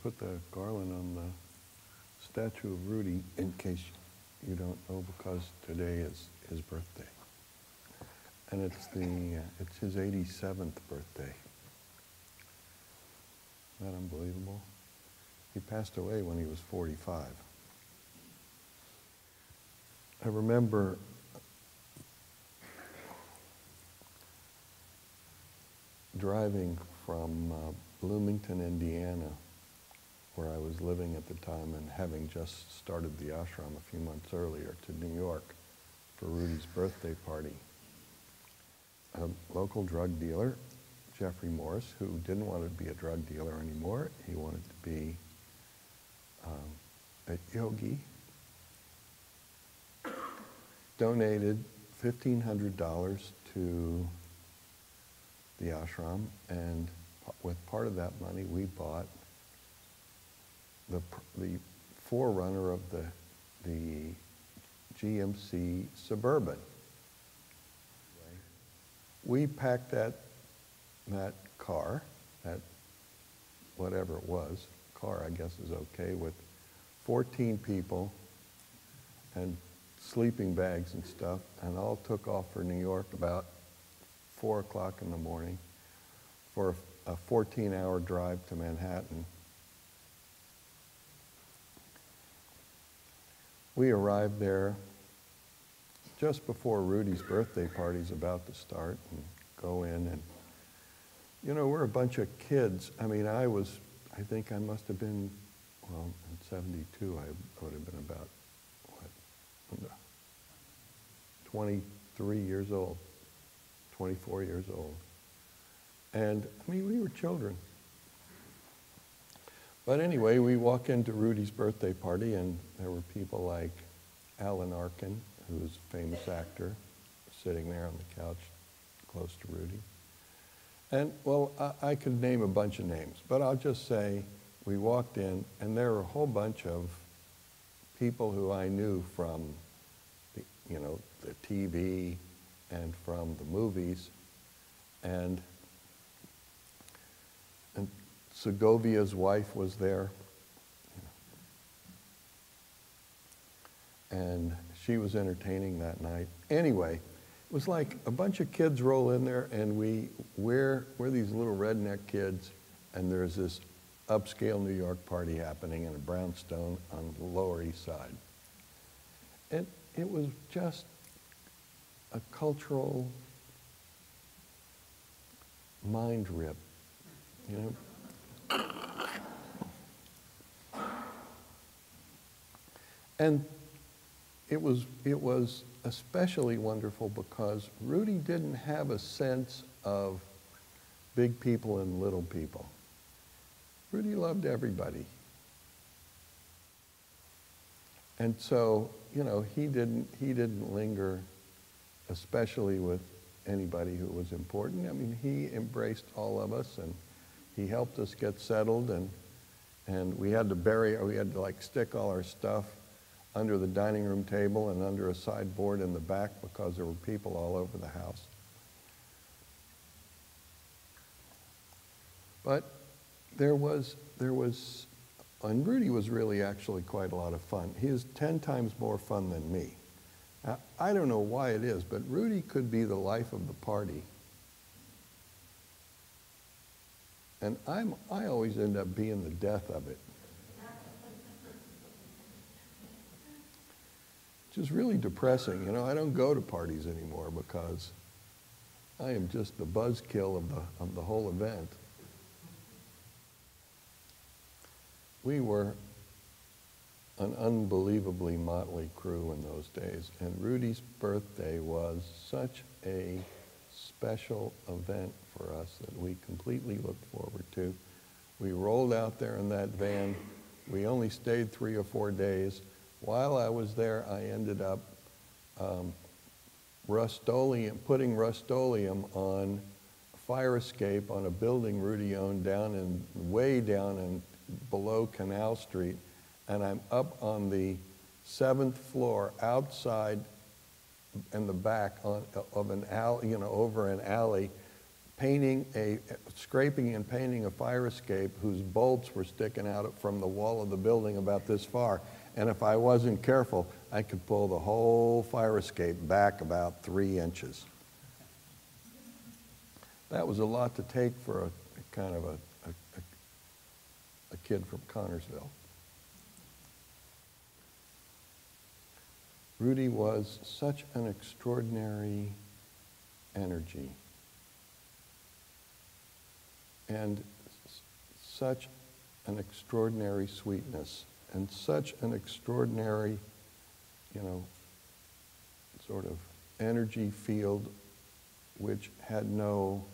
put the garland on the statue of Rudi in case you don't know, because today is his birthday. And it's his 87th birthday. Isn't that unbelievable? He passed away when he was 45. I remember driving from Bloomington, Indiana, where I was living at the time, and having just started the ashram a few months earlier, to New York for Rudi's birthday party. A local drug dealer, Jeffrey Morris, who didn't want to be a drug dealer anymore. He wanted to be a yogi, donated $1,500 to the ashram, and with part of that money we bought the forerunner of the GMC Suburban. We packed that car, that whatever it was, car I guess is okay, with 14 people and sleeping bags and stuff, and all took off for New York about 4 o'clock in the morning for a 14-hour drive to Manhattan. We arrived there just before Rudi's birthday party's about to start, and go in, and you know, we're a bunch of kids. I mean, I think I must have been, well, in 72, I would have been about, what, 23 years old, 24 years old. And, I mean, we were children. But anyway, we walk into Rudi's birthday party, and there were people like Alan Arkin, who's a famous actor, sitting there on the couch close to Rudi. And, well, I could name a bunch of names, but I'll just say we walked in, and there were a whole bunch of people who I knew from, the TV and from the movies, and Segovia's wife was there, and she was entertaining that night. Anyway, it was like a bunch of kids roll in there, and we're these little redneck kids, and there's this upscale New York party happening in a brownstone on the Lower East Side. And it was just a cultural mind rip, you know? And it was especially wonderful because Rudi didn't have a sense of big people and little people. Rudi loved everybody. And so, you know, he didn't linger, especially with anybody who was important. I mean, he embraced all of us, and he helped us get settled, and we had to like stick all our stuff under the dining room table and under a sideboard in the back because there were people all over the house. But there was, and Rudi was really actually quite a lot of fun. He is 10 times more fun than me. Now, I don't know why it is, but Rudi could be the life of the party. And I always end up being the death of it. Which is really depressing. You know, I don't go to parties anymore because I am just the buzzkill of the whole event. We were an unbelievably motley crew in those days, and Rudi's birthday was such a special event for us that we completely looked forward to. We rolled out there in that van. We only stayed 3 or 4 days. While I was there, I ended up putting Rust-Oleum on a fire escape on a building Rudi owned way down in below Canal Street, and I'm up on the 7th floor outside in the back of an alley, you know, over an alley, scraping and painting a fire escape whose bolts were sticking out from the wall of the building about this far. And if I wasn't careful, I could pull the whole fire escape back about 3 inches. That was a lot to take for a kind of a kid from Connersville. Rudi was such an extraordinary energy and such an extraordinary sweetness and such an extraordinary, sort of energy field which had no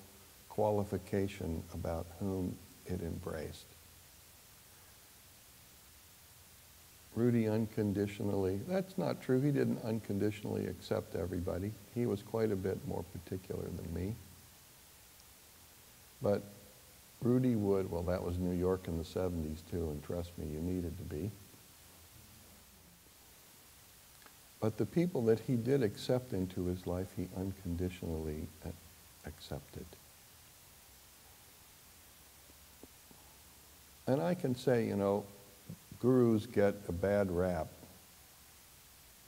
qualification about whom it embraced. Rudi unconditionally, that's not true, he didn't unconditionally accept everybody. He was quite a bit more particular than me. But Rudi would, well, that was New York in the 70s too, and trust me, you needed to be. But the people that he did accept into his life, he unconditionally accepted. And I can say, gurus get a bad rap.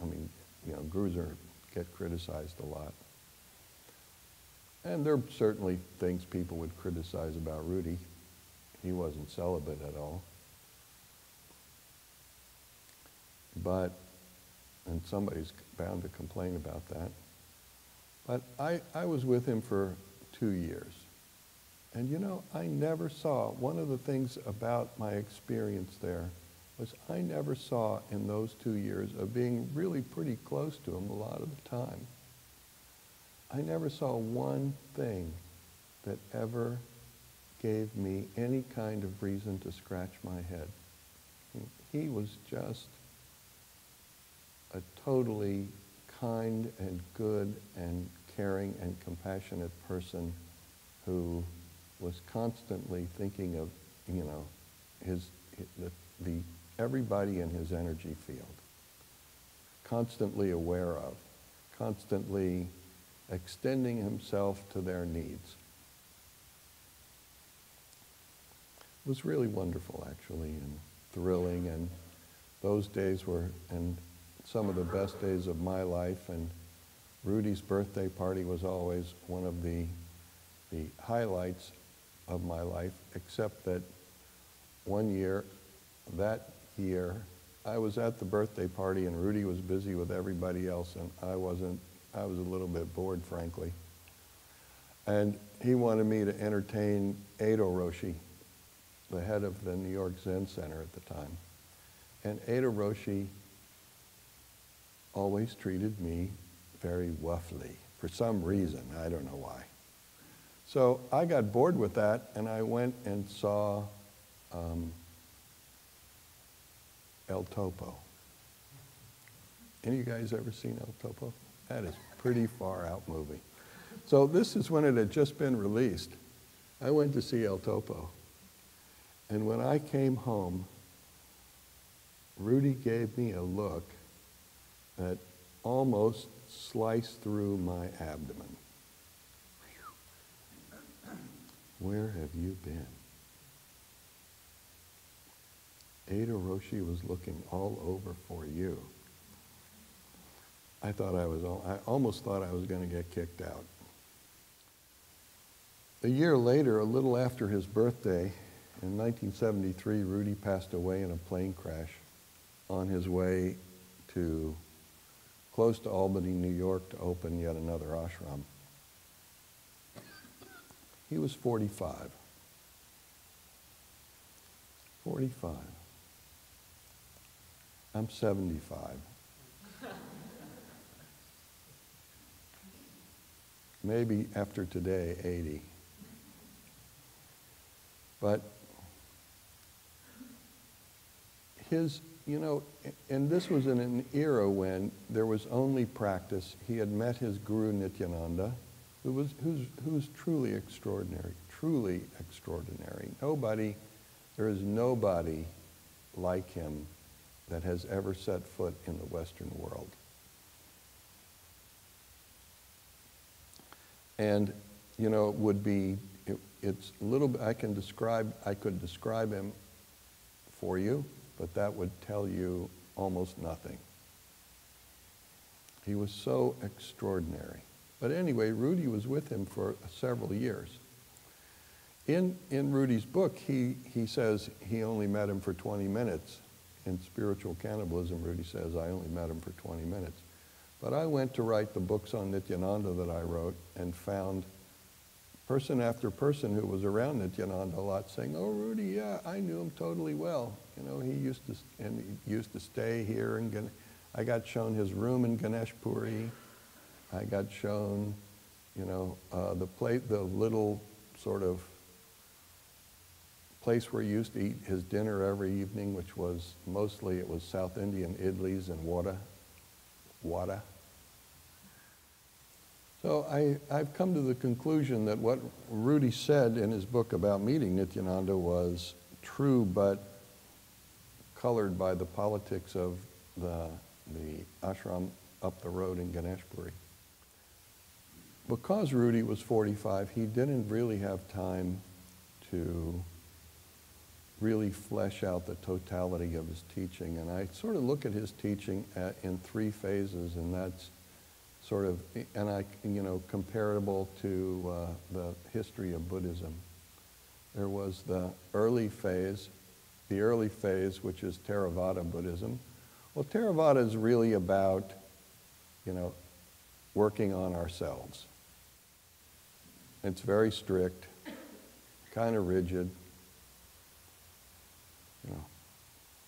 I mean, gurus get criticized a lot. And there are certainly things people would criticize about Rudi. He wasn't celibate at all. And somebody's bound to complain about that. But I was with him for 2 years. And I never saw, one of the things about my experience there was I never saw in those 2 years of being really pretty close to him a lot of the time, I never saw one thing that ever gave me any kind of reason to scratch my head. He was just a totally kind and good and caring and compassionate person who was constantly thinking of, everybody in his energy field, constantly aware of, constantly extending himself to their needs. It was really wonderful, actually, and thrilling, and those days were some of the best days of my life, and Rudi's birthday party was always one of the highlights of my life, except that that year, I was at the birthday party and Rudi was busy with everybody else, and I was a little bit bored, frankly. And he wanted me to entertain Ada Roshi, the head of the New York Zen Center at the time. And Ada Roshi always treated me very roughly, for some reason, I don't know why. So I got bored with that, and I went and saw El Topo. Any of you guys ever seen El Topo? That is a pretty far out movie. So this is when it had just been released. I went to see El Topo. And when I came home, Rudi gave me a look that almost sliced through my abdomen. Where have you been? Ada Roshi was looking all over for you. I almost thought I was going to get kicked out. A year later, a little after his birthday, in 1973, Rudi passed away in a plane crash on his way close to Albany, New York, to open yet another ashram. He was 45. 45. I'm 75. Maybe after today, 80. But and this was in an era when there was only practice. He had met his guru Nityananda, who's truly extraordinary, truly extraordinary. There is nobody like him that has ever set foot in the Western world. And you know, would be, it's a little bit, I could describe him for you, but that would tell you almost nothing. He was so extraordinary. But anyway, Rudi was with him for several years. In Rudi's book, he says he only met him for 20 minutes. In Spiritual Cannibalism, Rudi says, I only met him for 20 minutes. But I went to write the books on Nityananda that I wrote and found person after person who was around Nityananda a lot saying, oh, Rudi, yeah, I knew him totally well. You know, he used to stay here, and I got shown his room in Ganesh Puri. I got shown, you know, the little sort of place where he used to eat his dinner every evening, which was mostly, it was South Indian idlis and wada. So I've come to the conclusion that what Rudi said in his book about meeting Nityananda was true, but colored by the politics of the ashram up the road in Ganesh Puri. Because Rudi was 45, he didn't really have time to really flesh out the totality of his teaching. And I sort of look at his teaching in three phases, and that's sort of, comparable to the history of Buddhism. There was the early phase, which is Theravada Buddhism. Well, Theravada is really about, working on ourselves. It's very strict, kind of rigid,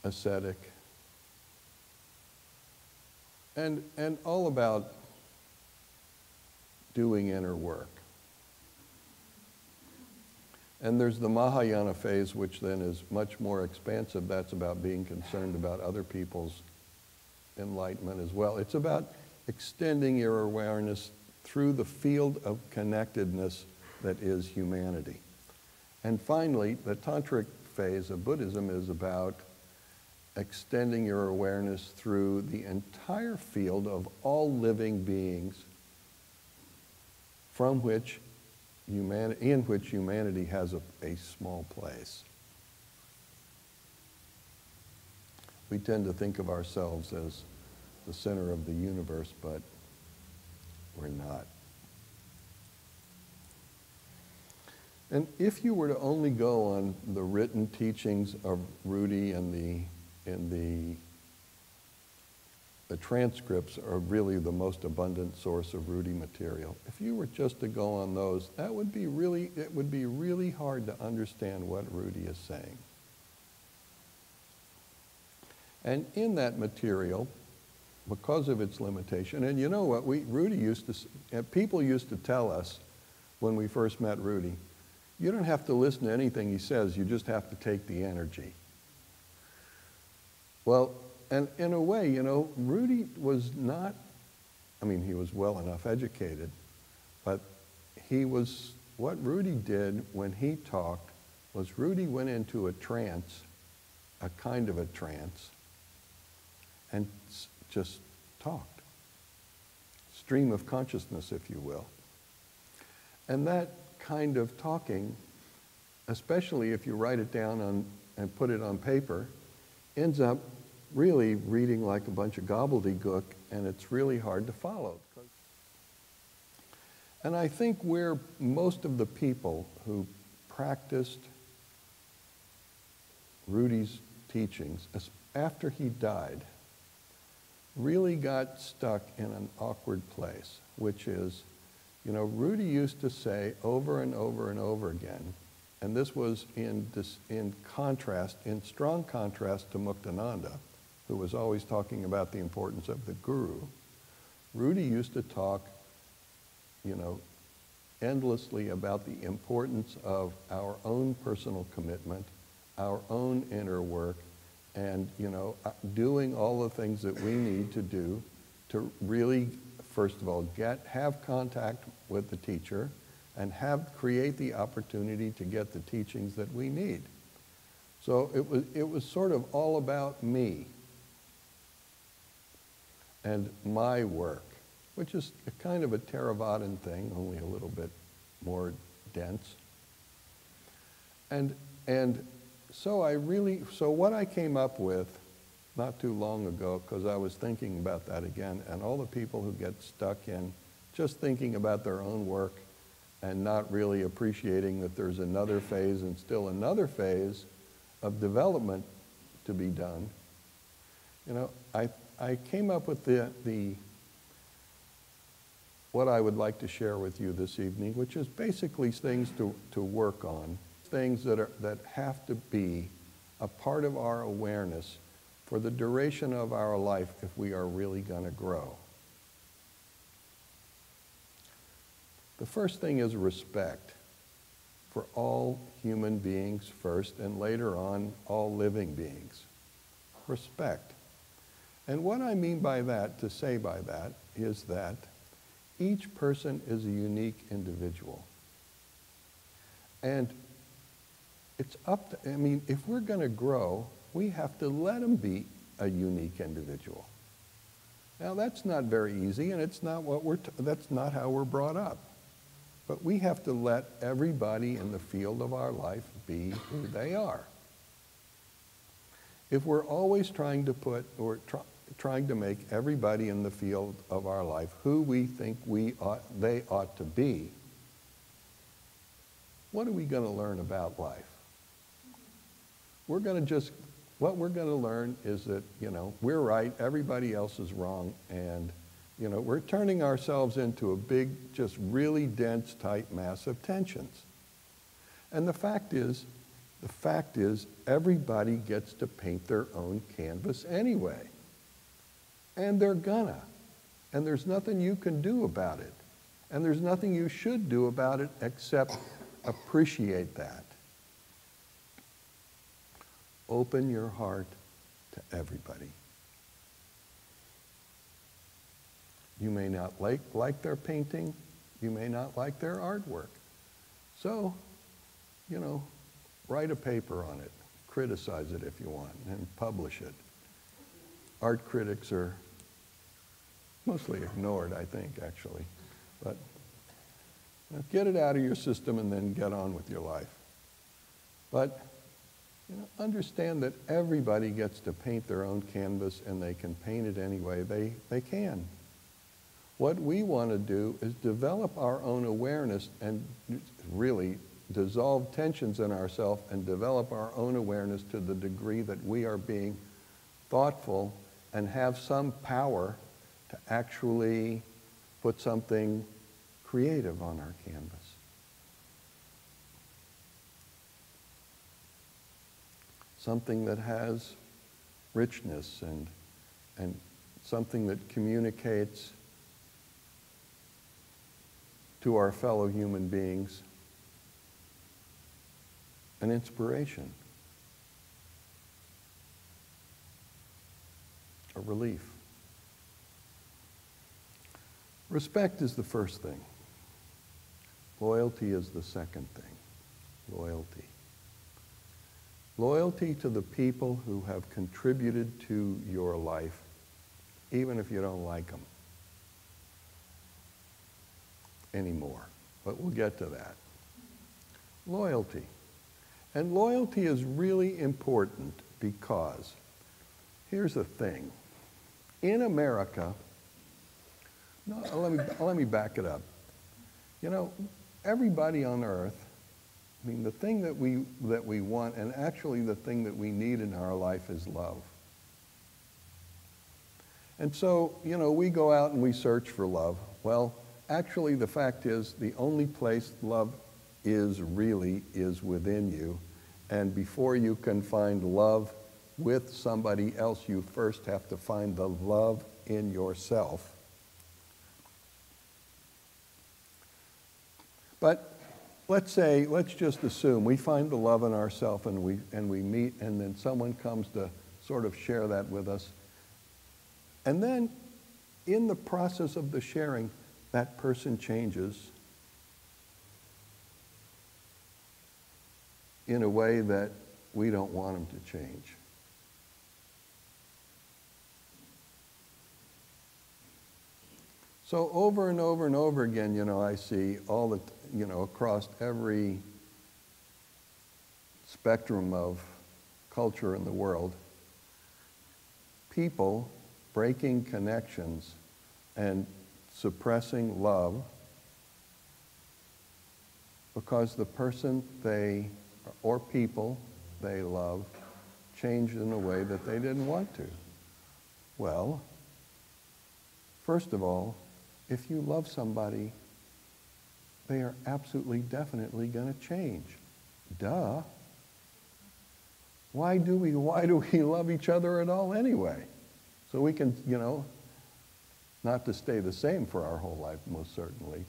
ascetic, and all about doing inner work. And there's the Mahayana phase, which then is much more expansive. That's about being concerned about other people's enlightenment as well. It's about extending your awareness through the field of connectedness that is humanity. And finally, the tantric phase of Buddhism is about extending your awareness through the entire field of all living beings in which humanity has a small place. We tend to think of ourselves as the center of the universe, but we're not. And if you were to only go on the written teachings of Rudi and the transcripts are really the most abundant source of Rudi material. If you were just to go on those, it would be really hard to understand what Rudi is saying. And in that material, because of its limitation, and you know what, people used to tell us when we first met Rudi, you don't have to listen to anything he says, you just have to take the energy. Well, and in a way, Rudi was not, he was well enough educated, but what Rudi did when he talked was Rudi went into a trance, a kind of a trance, and just talked. Stream of consciousness, if you will. And that kind of talking, especially if you write it down and put it on paper, ends up really reading like a bunch of gobbledygook, and it's really hard to follow. And I think where most of the people who practiced Rudi's teachings after he died really got stuck in an awkward place, which is, Rudi used to say over and over and over again, and this was in strong contrast to Muktananda, who was always talking about the importance of the guru. Rudi used to talk, endlessly about the importance of our own personal commitment, our own inner work, and, doing all the things that we need to do to really, first of all, have contact with the teacher and create the opportunity to get the teachings that we need. So it was sort of all about me and my work, which is a kind of a Theravadan thing, only a little bit more dense. And so what I came up with not too long ago, because I was thinking about that again, and all the people who get stuck in just thinking about their own work and not really appreciating that there's another phase and still another phase of development to be done. You know, I came up with what I would like to share with you this evening, which is basically things to work on, things that have to be a part of our awareness for the duration of our life if we are really going to grow. The first thing is respect for all human beings first, and later on, all living beings. Respect. And what I mean by that, to say by that, is that each person is a unique individual. And it's up to, I mean, if we're going to grow, we have to let them be a unique individual. Now, that's not very easy, and it's not that's not how we're brought up. But we have to let everybody in the field of our life be who they are. If we're always trying to trying to make everybody in the field of our life who we think they ought to be, what are we going to learn about life? What we're going to learn is that, you know, we're right, everybody else is wrong, and, you know, we're turning ourselves into a big, just really dense, tight mass of tensions. And the fact is, everybody gets to paint their own canvas anyway. And they're gonna. And there's nothing you can do about it. And there's nothing you should do about it except appreciate that. Open your heart to everybody. You may not like their painting. You may not like their artwork. So, you know, write a paper on it. Criticize it if you want, and publish it. Art critics are mostly ignored, I think, actually. But get it out of your system and then get on with your life. But you know, understand that everybody gets to paint their own canvas, and they can paint it any way they can. What we want to do is develop our own awareness and really dissolve tensions in ourselves and develop our own awareness to the degree that we are being thoughtful and have some power to actually put something creative on our canvas. Something that has richness and something that communicates to our fellow human beings an inspiration, a relief. Respect is the first thing. Loyalty is the second thing. Loyalty. Loyalty to the people who have contributed to your life, even if you don't like them anymore. But we'll get to that. Loyalty. And loyalty is really important because, here's the thing. In America, let me back it up. You know, everybody on earth, I mean, the thing that we want, and actually the thing that we need in our life, is love. And so, you know, we go out and we search for love. Well, actually the fact is the only place love is within you. And before you can find love with somebody else, you first have to find the love in yourself. But let's just assume we find the love in ourselves and we meet, and then someone comes to sort of share that with us. And then in the process of the sharing, that person changes in a way that we don't want them to change. So over and over and over again, you know, I see all the, you know, across every spectrum of culture in the world, people breaking connections and suppressing love because the person they, or people they love, changed in a way that they didn't want to. Well, first of all, if you love somebody, they are absolutely, definitely going to change. Duh. Why do we love each other at all anyway? So we can, you know, not to stay the same for our whole life, most certainly.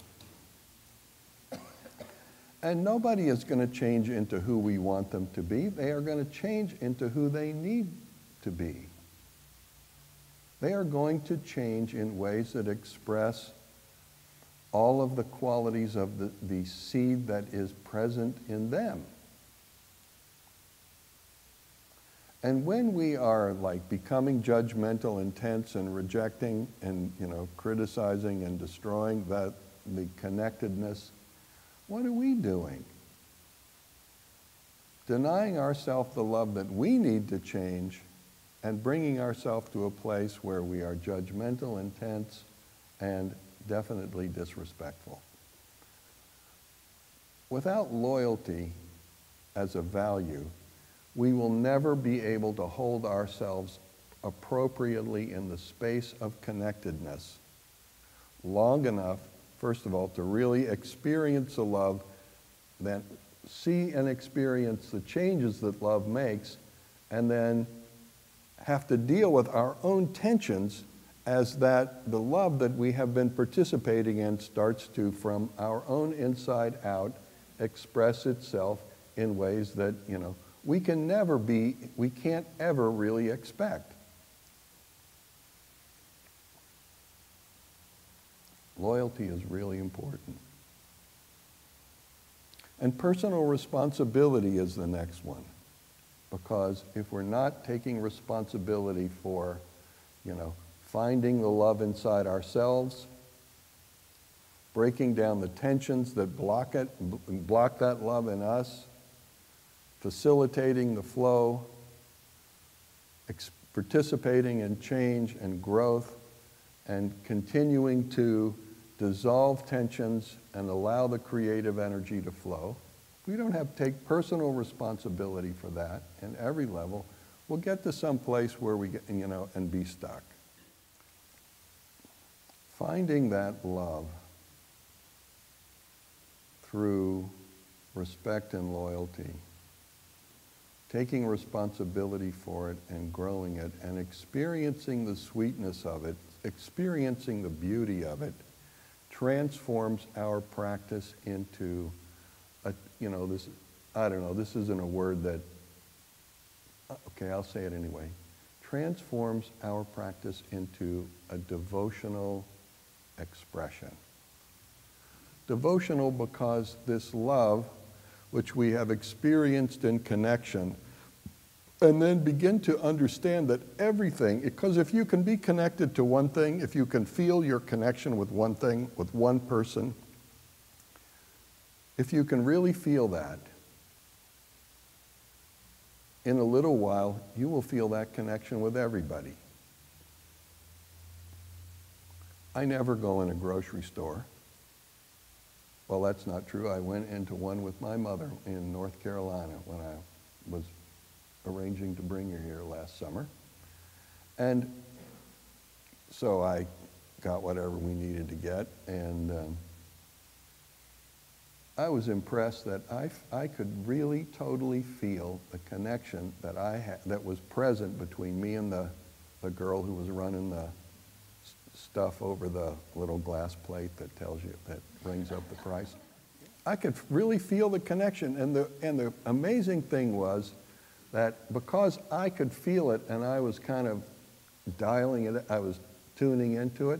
And nobody is going to change into who we want them to be. They are going to change into who they need to be. They are going to change in ways that express all of the qualities of the seed that is present in them. And when we are like becoming judgmental, intense, and rejecting and, you know, criticizing and destroying the connectedness, what are we doing? Denying ourselves the love that we need to change and bringing ourselves to a place where we are judgmental, intense, and definitely disrespectful. Without loyalty as a value, we will never be able to hold ourselves appropriately in the space of connectedness long enough, first of all, to really experience the love, then see and experience the changes that love makes, and then have to deal with our own tensions as that the love that we have been participating in starts to, from our own inside out, express itself in ways that, you know, we can't ever really expect. Loyalty is really important. And personal responsibility is the next one. Because if we're not taking responsibility for, you know, finding the love inside ourselves, breaking down the tensions that block that love in us, facilitating the flow, participating in change and growth, and continuing to dissolve tensions and allow the creative energy to flow. If we don't take personal responsibility for that in every level, we'll get to some place where we get, you know, and be stuck. Finding that love through respect and loyalty, taking responsibility for it and growing it and experiencing the sweetness of it, experiencing the beauty of it, transforms our practice into a, you know, this, I don't know, this isn't a word that, okay, I'll say it anyway. Transforms our practice into a devotional expression. Devotional because this love, which we have experienced in connection, and then begin to understand that everything, because if you can be connected to one thing, if you can feel your connection with one thing, with one person, if you can really feel that, in a little while, you will feel that connection with everybody. I never go in a grocery store. Well, that's not true. I went into one with my mother in North Carolina when I was arranging to bring her here last summer. And so I got whatever we needed to get, and I was impressed that I could really totally feel the connection that that was present between me and the girl who was running the stuff over the little glass plate that tells you, that brings up the price. I could really feel the connection, and the amazing thing was that because I could feel it and I was kind of dialing it, I was tuning into it,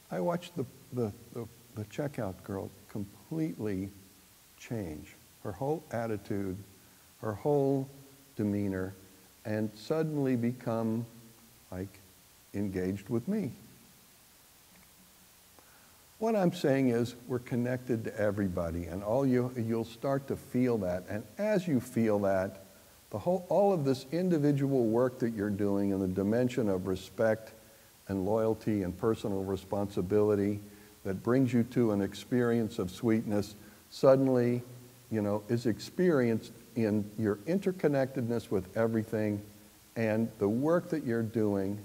I watched the checkout girl completely change. Her whole attitude, her whole demeanor, and suddenly become like engaged with me. what I'm saying is we're connected to everybody, and you'll start to feel that. And as you feel that, all of this individual work that you're doing in the dimension of respect and loyalty and personal responsibility that brings you to an experience of sweetness suddenly, is experienced in your interconnectedness with everything, and the work that you're doing,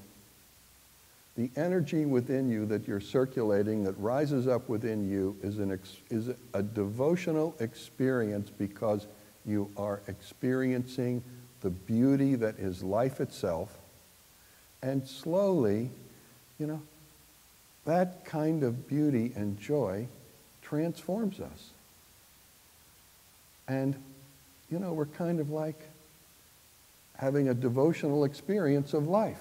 the energy within you that you're circulating that rises up within you is a devotional experience, because you are experiencing the beauty that is life itself. And slowly, that kind of beauty and joy transforms us. And, we're kind of like having a devotional experience of life.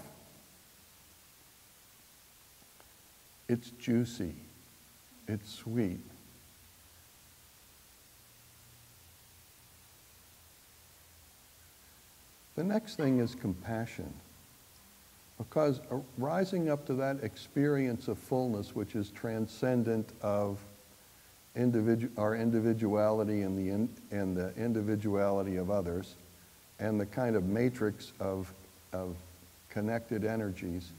It's juicy. It's sweet. The next thing is compassion. Because rising up to that experience of fullness, which is transcendent of our individuality and the individuality of others, and the kind of matrix of connected energies,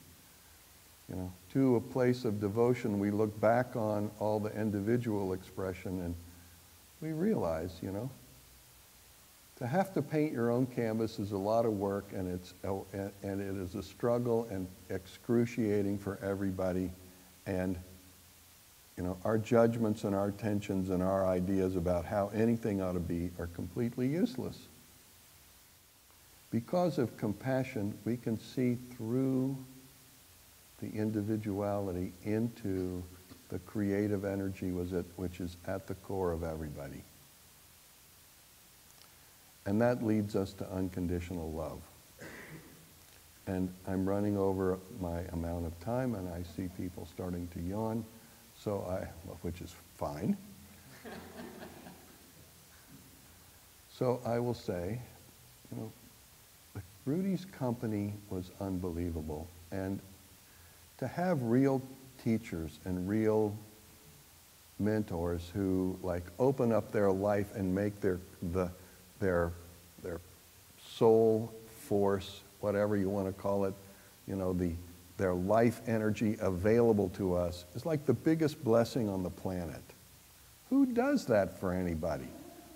to a place of devotion, we look back on all the individual expression and we realize, to have to paint your own canvas is a lot of work, and it is a struggle and excruciating for everybody. And our judgments and our tensions and our ideas about how anything ought to be are completely useless. Because of compassion, we can see through the individuality into the creative energy which is at the core of everybody. And that leads us to unconditional love. And I'm running over my amount of time, and I see people starting to yawn, which is fine. So I will say, Rudi's company was unbelievable. And to have real teachers and real mentors who open up their life and make their soul force, whatever you want to call it, their life energy available to us, is like the biggest blessing on the planet. Who does that for anybody?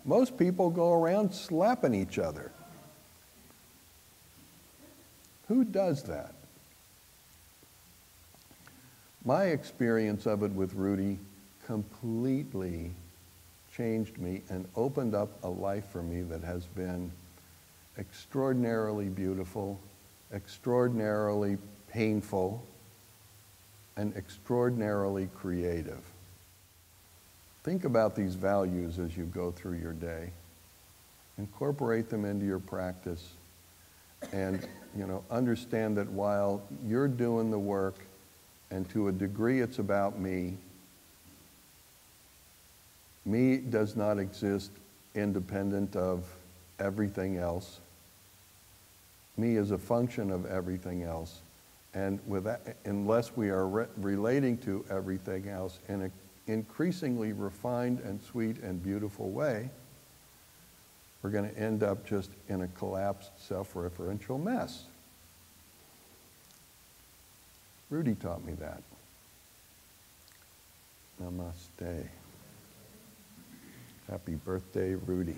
Most people go around slapping each other. Who does that? My experience of it with Rudi completely changed me and opened up a life for me that has been extraordinarily beautiful, extraordinarily painful, and extraordinarily creative. Think about these values as you go through your day. Incorporate them into your practice, and understand that while you're doing the work, and to a degree it's about me does not exist independent of everything else. Me is a function of everything else. And unless we are relating to everything else in an increasingly refined and sweet and beautiful way, we're going to end up just in a collapsed, self-referential mess. Rudi taught me that. Namaste. Happy birthday, Rudi.